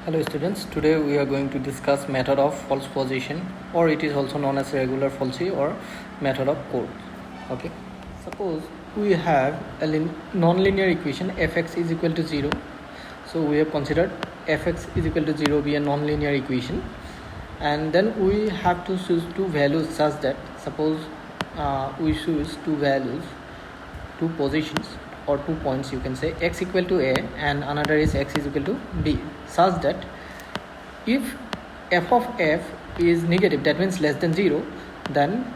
Hello students, today we are going to discuss method of false position, or it is also known as regular falsy or method of chords. Okay, suppose we have a non-linear equation fx is equal to 0. So we have considered fx is equal to 0 be a non-linear equation, and then we have to choose two values such that suppose we choose two values, two positions or 2 points, you can say x equal to a and another is x is equal to b, such that if f of f is negative, that means less than 0, then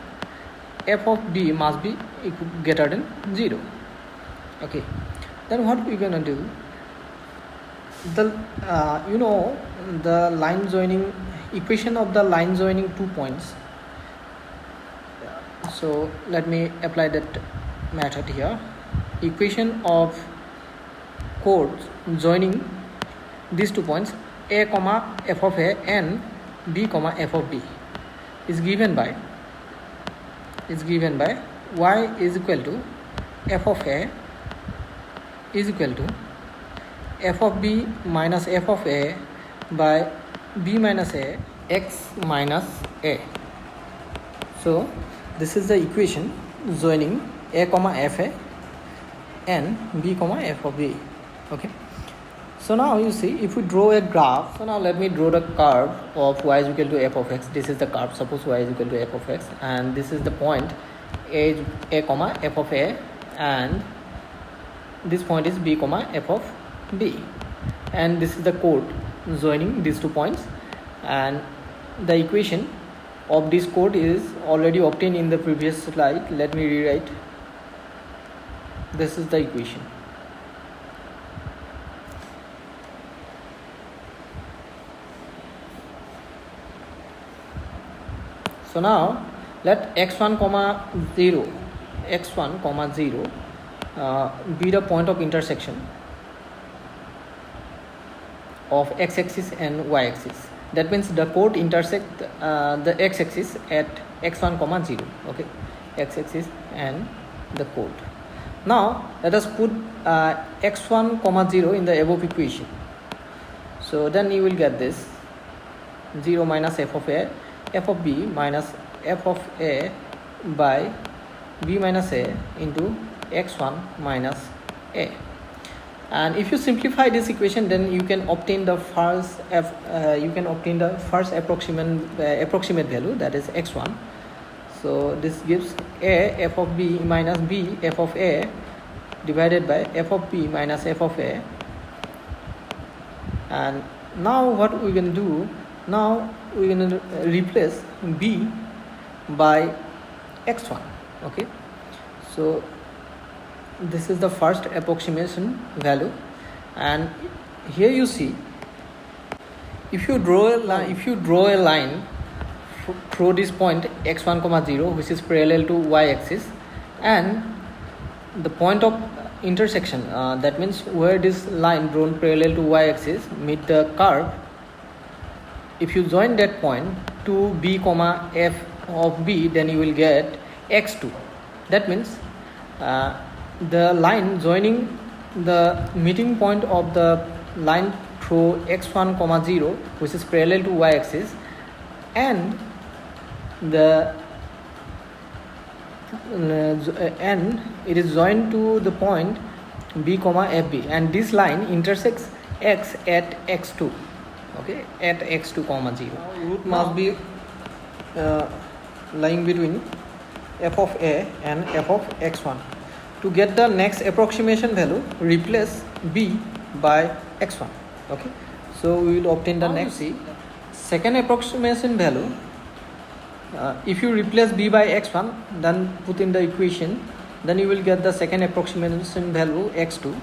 f of b must be greater than 0. Okay, then what we're gonna do, the the line joining equation of the line joining 2 points. So let me apply that method here. Equation of chords joining these 2 points a comma f of a and b comma f of b is given by y is equal to f of a is equal to f of b minus f of a by b minus a x minus a. So this is the equation joining a comma f a and b comma f of b. Okay, so now you see, if we draw a graph, so now let me draw the curve of y is equal to f of x. This is the curve. Suppose y is equal to f of x, and this is the point a comma f of a, and this point is b comma f of b, and this is the chord joining these 2 points, and the equation of this chord is already obtained in the previous slide. Let me rewrite. This is the equation. So now let x1 comma 0 be the point of intersection of x-axis and y-axis. That means the chord intersect the x-axis at x1 comma 0. Okay, x-axis and the chord. Now let us put x1 comma 0 in the above equation. So then you will get this 0 minus f of a, f of b minus f of a by b minus a into x1 minus a. And if you simplify this equation, then you can obtain the first approximate value, that is x1. So this gives a f of b minus b f of a divided by f of b minus f of a. And now what we're going to do, now we're going to replace b by x1. Okay, so this is the first approximation value, and here you see, if you draw a line through this point x1 comma 0, which is parallel to y-axis, and the point of intersection, that means where this line drawn parallel to y-axis meet the curve, if you join that point to b comma f of b, then you will get x2. That means the line joining the meeting point of the line through x1 comma 0, which is parallel to y-axis, and it is joined to the point b comma fb, and this line intersects x at x2. Okay, at x2 comma 0. Root must be lying between f of a and f of x1. To get the next approximation value, replace b by x1. Okay, so we will obtain the next second approximation value. If you replace b by x1, then put in the equation, then you will get the second approximation value x2.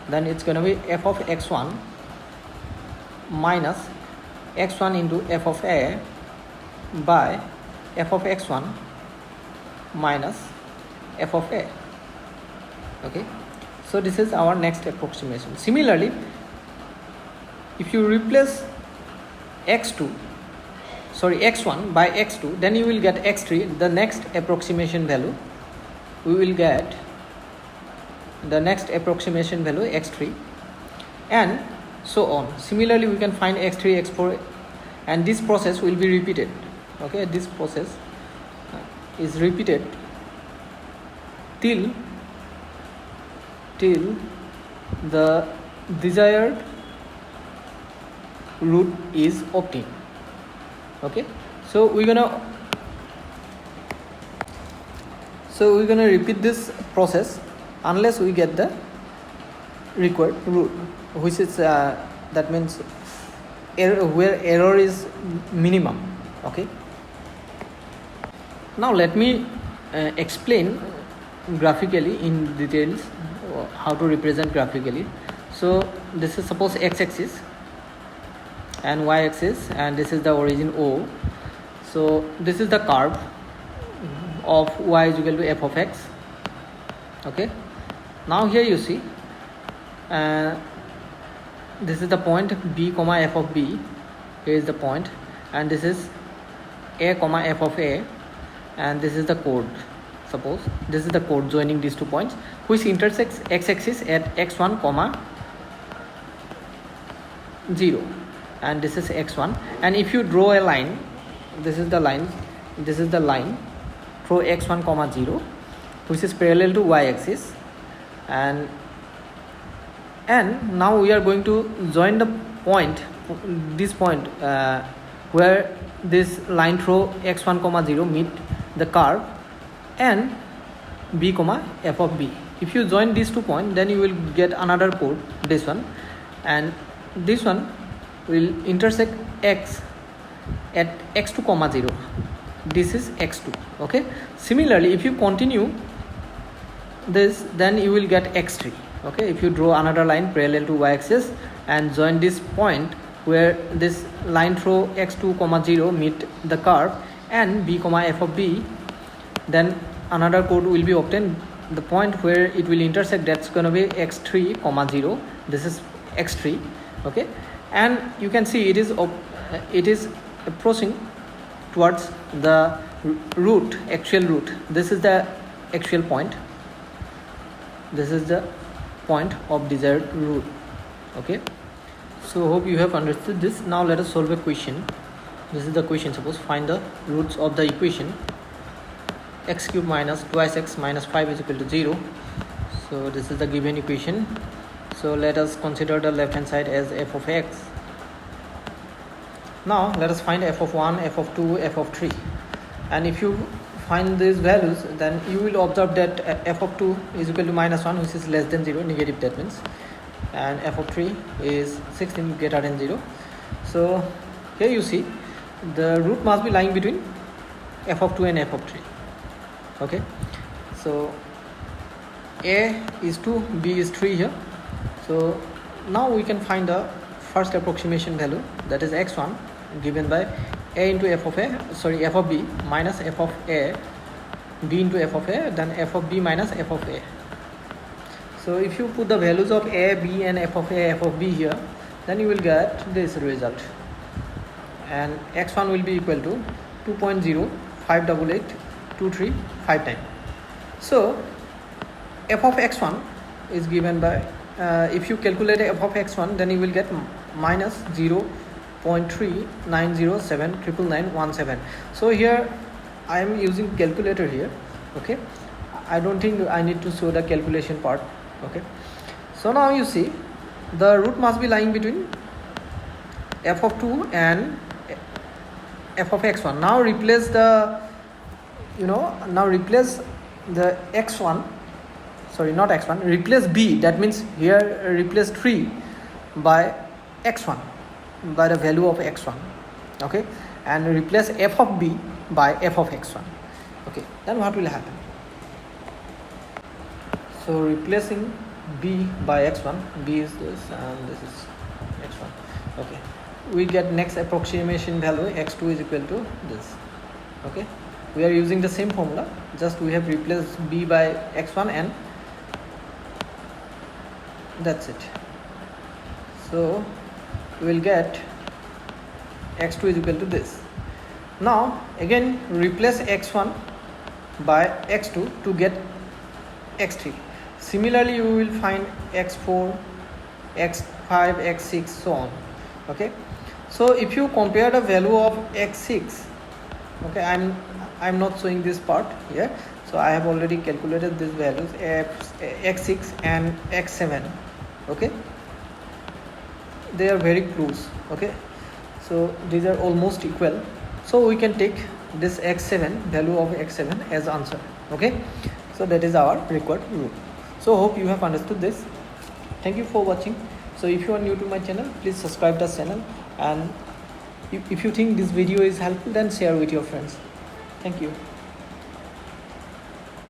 Then it's going to be f of x1 minus x1 into f of a by f of x1 minus f of a. Okay, so this is our next approximation. Similarly, if you replace x1 by x2, then you will get x3, the next approximation value. We will get the next approximation value x3, and so on. Similarly, we can find x3, x4, and this process will be repeated. Okay, this process is repeated till the desired root is obtained. Okay, so we're gonna repeat this process unless we get the required root, which is that means where error is minimum. Okay, now let me explain graphically in details how to represent graphically. So this is suppose x-axis and y-axis, and this is the origin O. So this is the curve of y is equal to f of x. Okay, now here you see this is the point b comma f of b. Here is the point, and this is a comma f of a, and this is the chord. Suppose this is the chord joining these 2 points, which intersects x-axis at x1 comma 0, and this is x1. And if you draw a line, this is the line through x1 comma 0, which is parallel to y-axis, and now we are going to join the point, this point where this line through x1 comma 0 meet the curve and b comma f of b. If you join these 2 points, then you will get another chord, this one, and this one will intersect x at x2 comma 0. This is x2. Okay, similarly, if you continue this, then you will get x3. Okay, if you draw another line parallel to y-axis and join this point where this line through x2 comma 0 meet the curve and b comma f of b, then another chord will be obtained. The point where it will intersect, that's going to be x3 comma 0. This is x3. Okay, and you can see it is approaching towards the root, actual root. This is the actual point. This is the point of desired root. Okay, so hope you have understood this. Now let us solve a question. This is the question. Suppose find the roots of the equation x cube minus twice x minus 5 is equal to 0. So this is the given equation. So let us consider the left hand side as f of x. Now let us find f of 1, f of 2, f of 3, and if you find these values, then you will observe that f of 2 is equal to minus 1, which is less than 0, negative, that means, and f of 3 is 16, greater than 0. So here you see the root must be lying between f of 2 and f of 3. Okay, so a is 2, b is 3 here. So now we can find the first approximation value, that is x1, given by a into f of b minus f of a, b into f of a, then f of b minus f of a. So if you put the values of a, b and f of a, f of b here, then you will get this result, and x1 will be equal to 2.058823 times. So f of x1 is given by if you calculate f of x1, then you will get minus 0.39079917. So here I am using calculator here. Okay, I don't think I need to show the calculation part. Okay, so now you see the root must be lying between f of 2 and f of x1. Now replace the x1, sorry, not x1, replace b, that means here replace 3 by x1, by the value of x1. Okay, and replace f of b by f of x1. Okay, then what will happen? So replacing b by x1, b is this and this is x1. Okay, we get next approximation value, x2 is equal to this. Okay, we are using the same formula, just we have replaced b by x1 and that's it. So we will get x2 is equal to this. Now again replace x1 by x2 to get x3. Similarly you will find x4, 5 x6 so on. Okay, so if you compare the value of x6, okay, I'm not showing this part here, so I have already calculated these values x6 and x7. Okay, they are very close. Okay, so these are almost equal, so we can take this x7 value of x7 as answer. Okay, so that is our required rule. So hope you have understood this. Thank you for watching. So if you are new to my channel, please subscribe this channel, and if you think this video is helpful, then share with your friends. Thank you.